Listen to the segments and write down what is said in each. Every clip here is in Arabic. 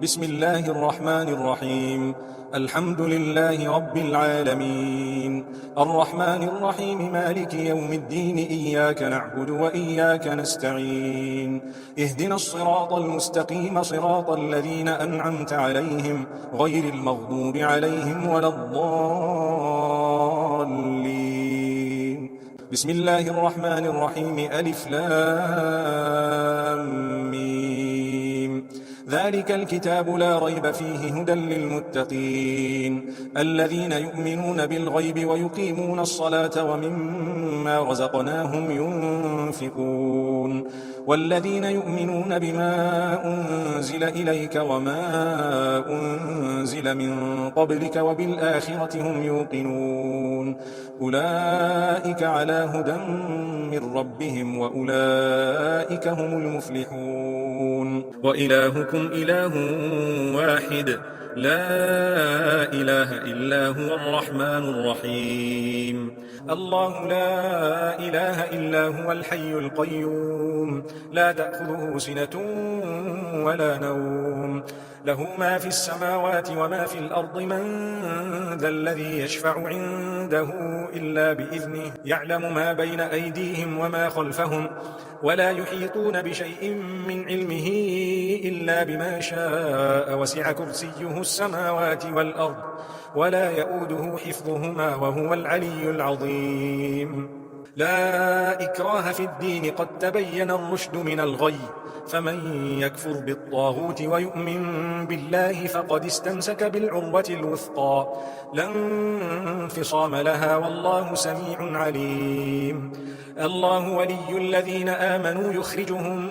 بسم الله الرحمن الرحيم. الحمد لله رب العالمين، الرحمن الرحيم، مالك يوم الدين، إياك نعبد وإياك نستعين، اهدنا الصراط المستقيم، صراط الذين أنعمت عليهم غير المغضوب عليهم ولا الضالين. بسم الله الرحمن الرحيم. ألف لام ميم. ذلك الكتاب لا ريب فيه هدى للمتقين الذين يؤمنون بالغيب ويقيمون الصلاة ومما رزقناهم ينفقون والذين يؤمنون بما أنزل إليك وما أنزل من قبلك وبالآخرة هم يوقنون أولئك على هدى من ربهم وأولئك هم المفلحون. وإلهكم إله واحد لا إله إلا هو الرحمن الرحيم. الله لا إله إلا هو الحي القيوم لا تأخذه سنة ولا نوم له ما في السماوات وما في الأرض من ذا الذي يشفع عنده إلا بإذنه يعلم ما بين أيديهم وما خلفهم ولا يحيطون بشيء من علمه إلا بما شاء وسع كرسيه السماوات والأرض ولا يؤوده حفظهما وهو العلي العظيم. لا إكراه في الدين قد تبين الرشد من الغي فمن يكفر بالطاغوت ويؤمن بالله فقد استمسك بالعروة الوثقى لا انفصام لها والله سميع عليم. الله ولي الذين آمنوا يخرجهم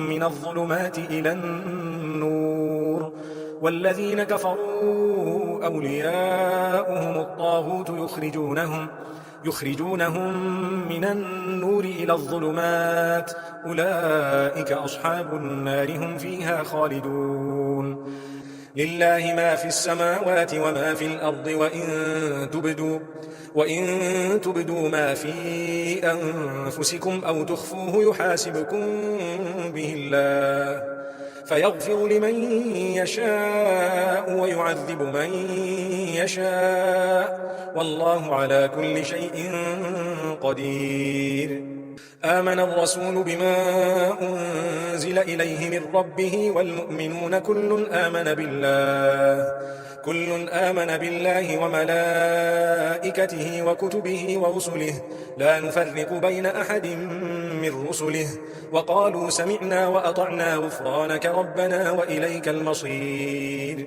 من الظلمات إلى النور والذين كفروا أولياؤهم الطاغوت يخرجونهم من النور إلى الظلمات أولئك أصحاب النار هم فيها خالدون. لله ما في السماوات وما في الأرض وإن تبدوا ما في أنفسكم أو تخفوه يحاسبكم به الله فيغفر لمن يشاء ويعذب من يشاء والله على كل شيء قدير. آمن الرسول بما أنزل إليه من ربه والمؤمنون كل آمن بالله وملائكته وكتبه ورسله لا نفرق بين أحد من رسله وقالوا سمعنا وأطعنا غفرانك ربنا وإليك المصير.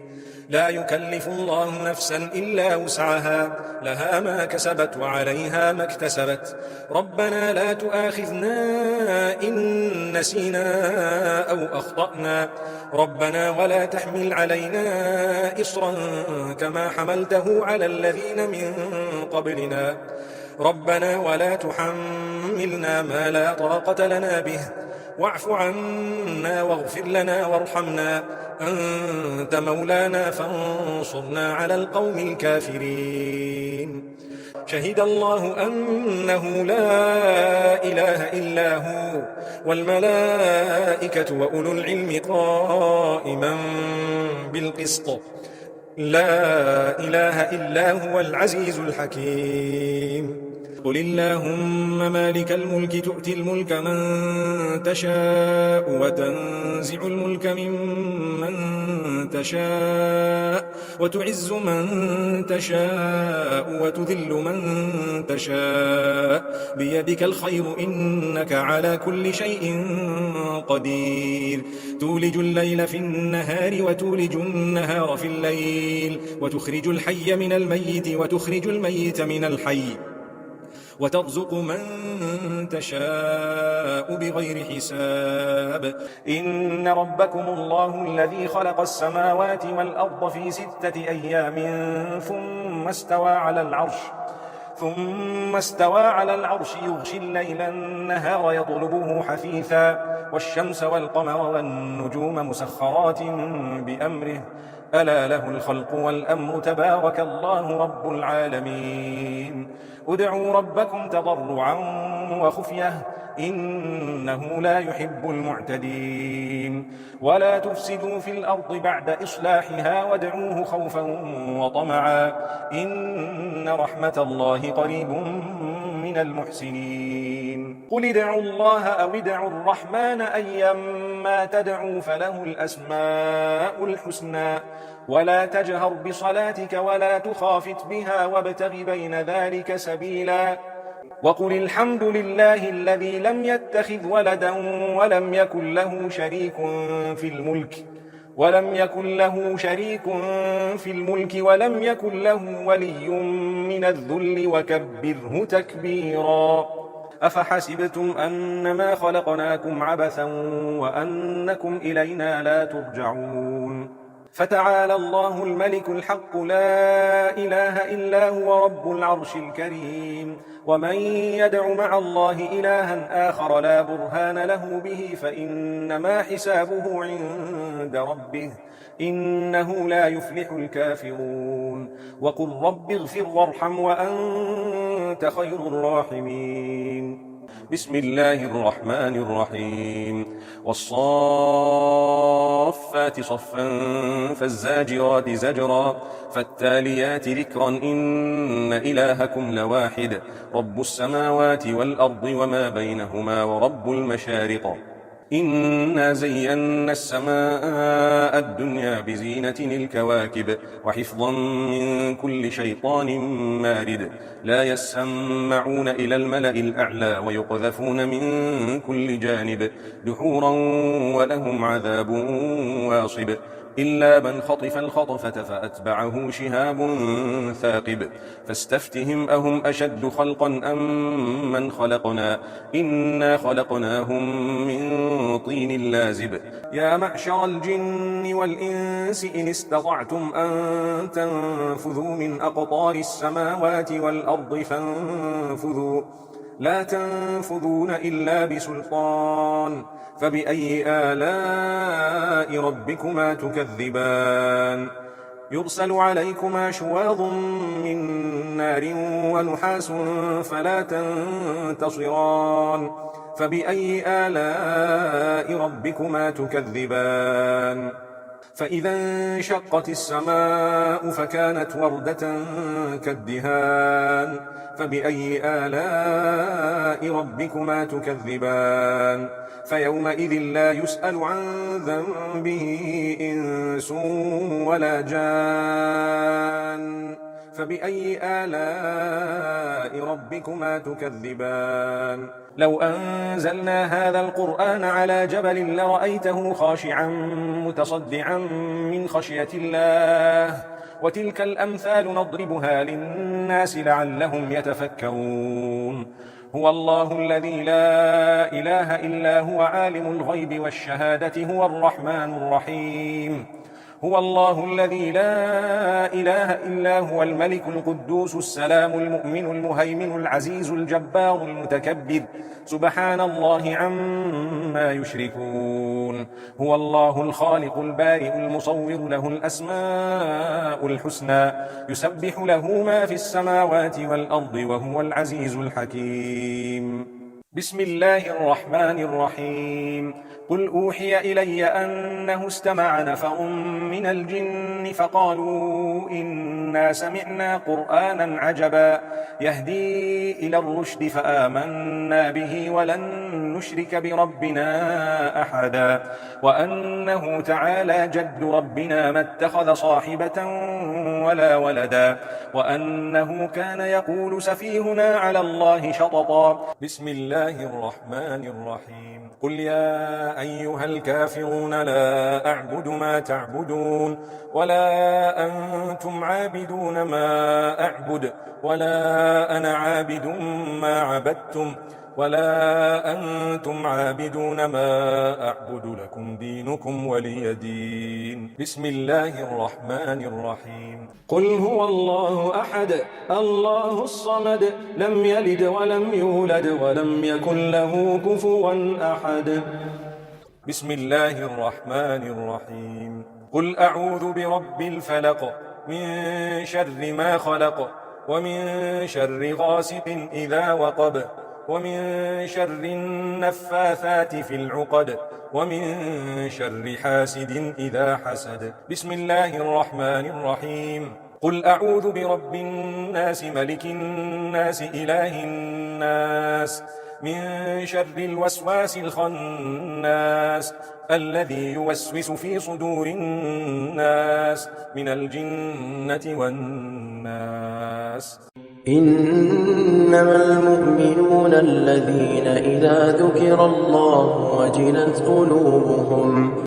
لا يكلف الله نفسا إلا وسعها لها ما كسبت وعليها ما اكتسبت ربنا لا تؤاخذنا إن نسينا أو أخطأنا ربنا ولا تحمل علينا إصرا كما حملته على الذين من قبلنا ربنا ولا تحملنا ما لا طاقة لنا به واعف عنا واغفر لنا وارحمنا أنت مولانا فانصرنا على القوم الكافرين. شهد الله أنه لا إله إلا هو والملائكة وأولو العلم قائما بالقسط لا إله إلا هو العزيز الحكيم. قل اللهم مالك الملك تؤتي الملك من تشاء وتنزع الملك ممن تشاء وتعز من تشاء وتذل من تشاء بيدك الخير إنك على كل شيء قدير. تولج الليل في النهار وتولج النهار في الليل وتخرج الحي من الميت وتخرج الميت من الحي وترزق من تشاء بغير حساب. إن ربكم الله الذي خلق السماوات والأرض في 6 أيام ثم استوى على العرش يغشي الليل النهار يطلبه حثيثا والشمس والقمر والنجوم مسخرات بأمره ألا له الخلق والأمر تبارك الله رب العالمين. ادعوا ربكم تضرعا وخفية إنه لا يحب المعتدين. ولا تفسدوا في الأرض بعد إصلاحها وادعوه خوفا وطمعا إن رحمة الله قريب من المحسنين. قل ادعوا الله أو ادعوا الرحمن أيما تدعوا فله الأسماء الحسنى ولا تجهر بصلاتك ولا تخافت بها وابتغ بين ذلك سبيلا وقل الحمد لله الذي لم يتخذ ولدا ولم يكن له شريك في الملك ولم يكن له ولي من الذل وكبره تكبيرا. أفحسبتم أنما خلقناكم عبثا وأنكم إلينا لا ترجعون فتعالى الله الملك الحق لا إله إلا هو رب العرش الكريم. ومن يدع مع الله إلها آخر لا برهان له به فإنما حسابه عند ربه إنه لا يفلح الكافرون. وقل رب اغفر وارحم وأنت خير الراحمين. بسم الله الرحمن الرحيم. والصافات صفا فالزاجرات زجرا فالتاليات ذكرا إن إلهكم لواحد رب السماوات والأرض وما بينهما ورب المشارق. إنا زينا السماء الدنيا بزينة الكواكب وحفظا من كل شيطان مارد لا يسمعون إلى الملأ الأعلى ويقذفون من كل جانب دحورا ولهم عذاب واصب إلا من خطف الخطفة فأتبعه شهاب ثاقب فاستفتهم أهم أشد خلقا أم من خلقنا إنا خلقناهم من طين لازب. يا معشر الجن والإنس إن استطعتم أن تنفذوا من أقطار السماوات والأرض فانفذوا لا تنفذون إلا بسلطان فبأي آلاء ربكما تكذبان يرسل عليكما شواظ من نار ونحاس فلا تنتصران فبأي آلاء ربكما تكذبان فإذا انشقت السماء فكانت وردة كالدهان فبأي آلاء ربكما تكذبان فيومئذ لا يسأل عن ذنبه إنس ولا جان فبأي آلاء ربكما تكذبان. لو أنزلنا هذا القرآن على جبل لرأيته خاشعا متصدعا من خشية الله وتلك الأمثال نضربها للناس لعلهم يتفكرون. هو الله الذي لا إله إلا هو عالم الغيب والشهادة هو الرحمن الرحيم. هو الله الذي لا إله إلا هو الملك القدوس السلام المؤمن المهيمن العزيز الجبار المتكبر سبحان الله عما يشركون. هو الله الخالق البارئ المصور له الأسماء الحسنى يسبح له ما في السماوات والأرض وهو العزيز الحكيم. بسم الله الرحمن الرحيم. قل أوحي إلي أنه استمع نفر من الجن فقالوا إنا سمعنا قرآنا عجبا يهدي إلى الرشد فآمنا به ولن نشرك بربنا أحدا وأنه تعالى جد ربنا ما اتخذ صاحبة ولا ولدا وأنه كان يقول سفيهنا على الله شططا. بسم الله الرحمن الرحيم. قل يا أيها الكافرون لا أعبد ما تعبدون ولا أنتم عابدون ما أعبد ولا أنا عابد ما عبدتم ولا أنتم عابدون ما أعبد لكم دينكم ولي دين. بسم الله الرحمن الرحيم. قل هو الله أحد الله الصمد لم يلد ولم يولد ولم يكن له كفوا أحد. بسم الله الرحمن الرحيم. قل أعوذ برب الفلق من شر ما خلق ومن شر غاسق إذا وقب ومن شر النفاثات في العقد ومن شر حاسد إذا حسد. بسم الله الرحمن الرحيم. قل أعوذ برب الناس ملك الناس إله الناس من شر الوسواس الخناس الذي يوسوس في صدور الناس من الجنة والناس. إنما المؤمنون الذين إذا ذكر الله وجلت قلوبهم